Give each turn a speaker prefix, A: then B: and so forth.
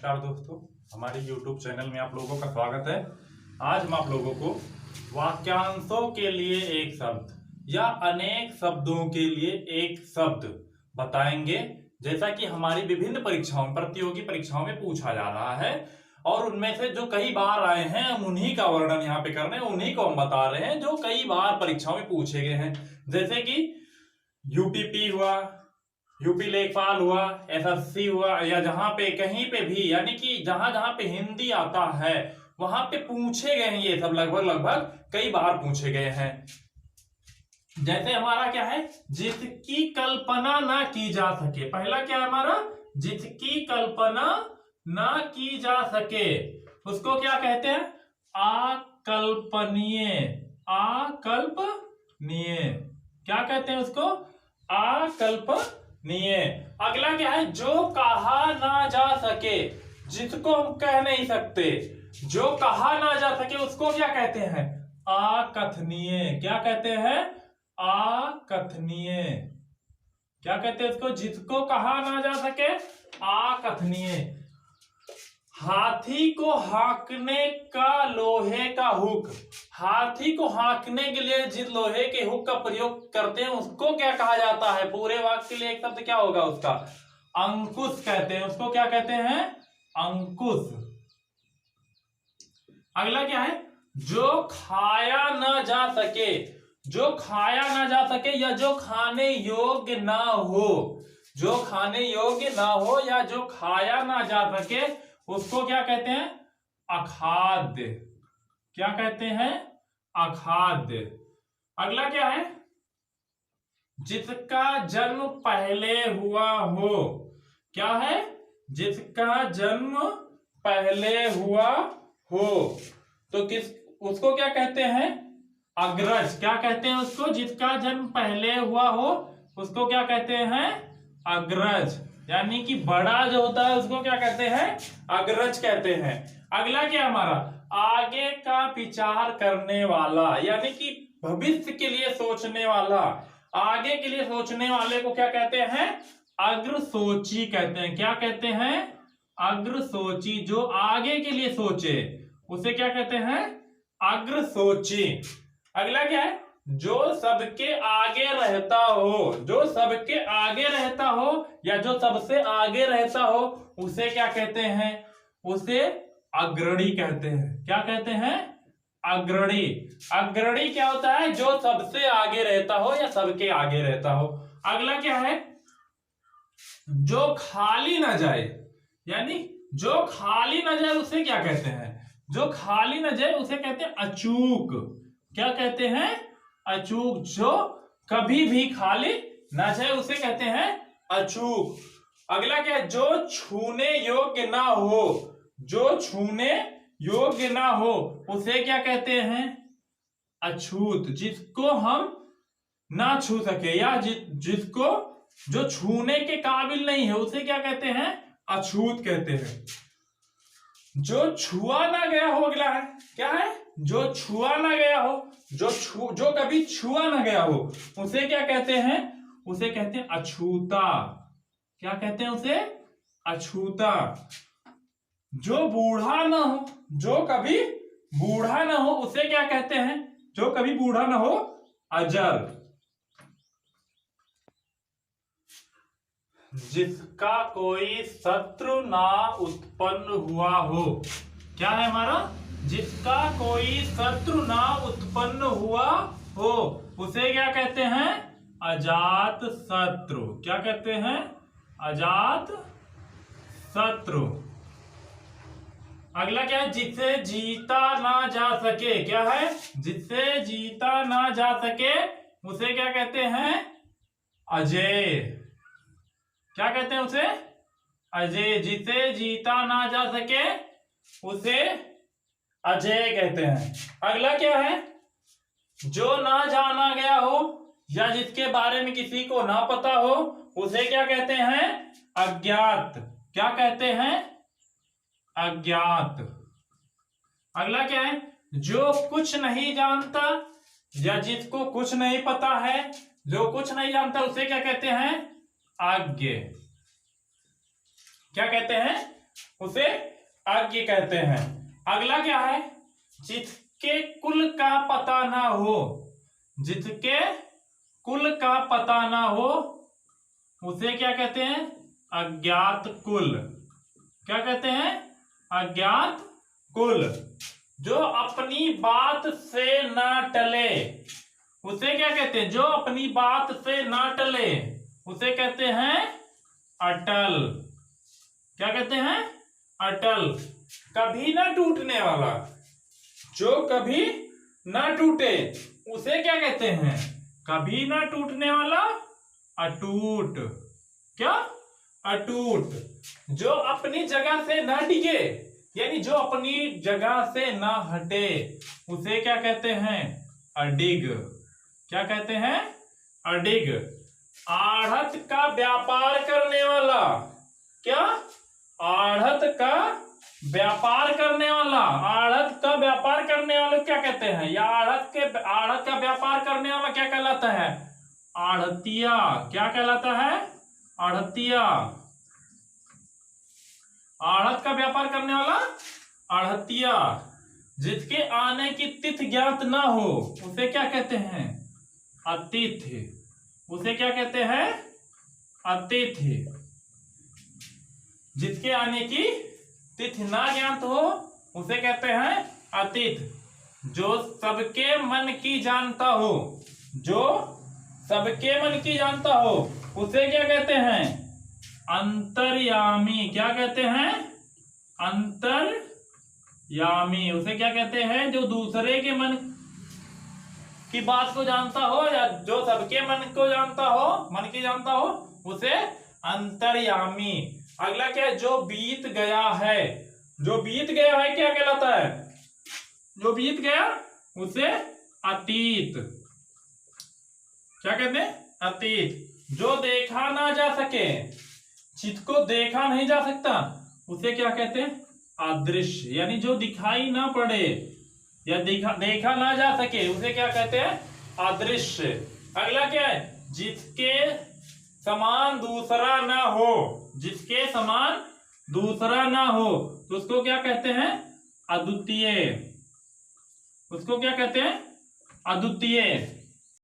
A: नमस्कार दोस्तों, हमारे YouTube चैनल में आप लोगों का स्वागत है। आज हम आप लोगों को वाक्यांशों के लिए एक शब्द या अनेक शब्दों के लिए एक शब्द बताएंगे, जैसा कि हमारी विभिन्न परीक्षाओं, प्रतियोगी परीक्षाओं में पूछा जा रहा है। और उनमें से जो कई बार आए हैं हम उन्हीं का वर्णन यहाँ पे कर रहे हैं, उन्हीं को हम बता रहे हैं जो कई बार परीक्षाओं में पूछे गए हैं। जैसे कि यूपीपी हुआ, यूपी लेखपाल हुआ, एसएससी हुआ, या जहां पे कहीं पे भी, यानी कि जहां जहां पे हिंदी आता है वहां पे पूछे गए हैं। ये सब लगभग कई बार पूछे गए हैं। जैसे हमारा क्या है, जिसकी कल्पना ना की जा सके। पहला क्या है हमारा, जिसकी कल्पना ना की जा सके, उसको क्या कहते हैं, अकल्पनीय। अकल्पनीय क्या कहते हैं उसको, अकल्पनीय। अगला क्या है, जो कहा ना जा सके, जिसको हम कह नहीं सकते, जो कहा ना जा सके उसको क्या कहते हैं, अकथनीय। क्या कहते हैं, अकथनीय। क्या कहते हैं उसको, जिसको कहा ना जा सके, अकथनीय। हाथी को हाँकने का लोहे का हुक। हाथी को हाँकने के लिए जिस लोहे के हुक का प्रयोग करते हैं उसको क्या कहा जाता है। पूरे वाक्य के लिए एक शब्द क्या होगा उसका, अंकुश कहते हैं। उसको क्या कहते हैं, अंकुश। अगला क्या है, जो खाया न जा सके। जो खाया न जा सके या जो खाने योग्य ना हो, जो खाने योग्य ना हो या जो खाया ना जा सके उसको क्या कहते हैं, अखाद्य। क्या कहते हैं, अखाद्य। अगला क्या है, जिसका जन्म पहले हुआ हो। क्या है, जिसका जन्म पहले हुआ हो तो उसको क्या कहते हैं, अग्रज। क्या कहते हैं उसको, जिसका जन्म पहले हुआ हो उसको क्या कहते हैं, अग्रज। यानी कि बड़ा जो होता है उसको क्या कहते हैं, अग्रज कहते हैं। अगला क्या हमारा, आगे का विचार करने वाला, यानी कि भविष्य के लिए सोचने वाला। आगे के लिए सोचने वाले को क्या कहते हैं, अग्रसोची कहते हैं। क्या कहते हैं, अग्रसोची। जो आगे के लिए सोचे उसे क्या कहते हैं, अग्रसोची। अगला क्या है, जो सबके आगे रहता हो। जो सबके आगे रहता हो या जो सबसे आगे रहता हो उसे क्या कहते हैं, उसे अग्रणी कहते हैं। क्या कहते हैं, अग्रणी। अग्रणी क्या होता है, जो सबसे आगे रहता हो या सबके आगे रहता हो। अगला क्या है, जो खाली ना जाए। यानी जो खाली ना जाए उसे क्या कहते हैं, जो खाली ना जाए उसे कहते हैं अचूक। क्या कहते हैं, अचूक। जो कभी भी खाली ना जाए उसे कहते हैं अचूक। अगला क्या है, जो छूने योग्य ना हो। जो छूने योग्य ना हो उसे क्या कहते हैं, अछूत। जिसको हम ना छू सके या जिसको जो छूने के काबिल नहीं है उसे क्या कहते हैं, अछूत कहते हैं। जो छुआ ना गया हो, अगला है क्या है, जो छुआ ना गया हो, जो कभी छुआ ना गया हो उसे क्या कहते हैं, उसे कहते हैं अछूता। क्या कहते हैं उसे, अछूता। जो बूढ़ा ना हो, जो कभी बूढ़ा ना हो उसे क्या कहते हैं, जो कभी बूढ़ा ना हो, अजर। जिसका कोई शत्रु ना उत्पन्न हुआ हो। क्या है हमारा, जिसका कोई शत्रु ना उत्पन्न हुआ हो उसे क्या कहते हैं, अजात शत्रु। क्या कहते हैं, अजात शत्रु। अगला क्या है, जिसे जीता ना जा सके। क्या है, जिसे जीता ना जा सके उसे क्या कहते हैं, अजेय। क्या कहते हैं उसे, अजेय। जिसे जीता ना जा सके उसे अजेय कहते हैं। अगला क्या है, जो ना जाना गया हो या जिसके बारे में किसी को ना पता हो उसे क्या कहते हैं, अज्ञात। क्या कहते हैं, अज्ञात। अगला क्या है, जो कुछ नहीं जानता या जिसको कुछ नहीं पता है, जो कुछ नहीं जानता उसे क्या कहते हैं, अज्ञ। क्या कहते हैं, उसे अज्ञ कहते हैं। अगला क्या है? जिसके कुल का पता ना हो, जिसके कुल का पता ना हो उसे क्या कहते हैं? अज्ञात कुल। क्या कहते हैं? अज्ञात कुल। जो अपनी बात से ना टले उसे क्या कहते हैं? जो अपनी बात से ना टले उसे कहते हैं अटल। क्या कहते हैं? अटल। कभी ना टूटने वाला, जो कभी ना टूटे उसे क्या कहते हैं? कभी ना टूटने वाला अटूट। क्या? अटूट। जो अपनी जगह से ना डिगे, यानी जो अपनी जगह से ना हटे उसे क्या कहते हैं? अडिग। क्या कहते हैं? अडिग। आढ़त का व्यापार करने वाला। क्या? आढ़त का व्यापार करने वाला। आढ़त का व्यापार करने वाले क्या कहते हैं? या आढ़त का व्यापार करने वाला क्या कहलाता है? आढ़तिया। क्या कहलाता है? आढ़तिया। आढ़त का व्यापार करने वाला आढ़तिया। जिसके आने की तिथि ज्ञात ना हो उसे क्या कहते हैं? अतिथि। उसे क्या कहते हैं? अतिथि। जिसके आने की तिथि ना ज्ञात हो उसे कहते हैं अतिथि। जो सबके मन की जानता हो, जो सबके मन की जानता हो उसे क्या कहते हैं? अंतर्यामी। क्या कहते हैं? अंतर्यामी। उसे क्या कहते हैं? जो दूसरे के मन की बात को जानता हो या जो सबके मन को जानता हो, मन की जानता हो उसे अंतर्यामी। अगला क्या है? जो बीत गया है। जो बीत गया है क्या कहलाता है? जो बीत गया उसे अतीत। क्या कहते हैं? अतीत। जो देखा ना जा सके, जिसको देखा नहीं जा सकता उसे क्या कहते हैं? अदृश्य। यानी जो दिखाई ना पड़े या देखा ना जा सके उसे क्या कहते हैं? अदृश्य। अगला क्या है? जिसके समान दूसरा ना हो। जिसके समान दूसरा ना हो तो उसको क्या कहते हैं? अद्वितीय। उसको क्या कहते हैं? अद्वितीय।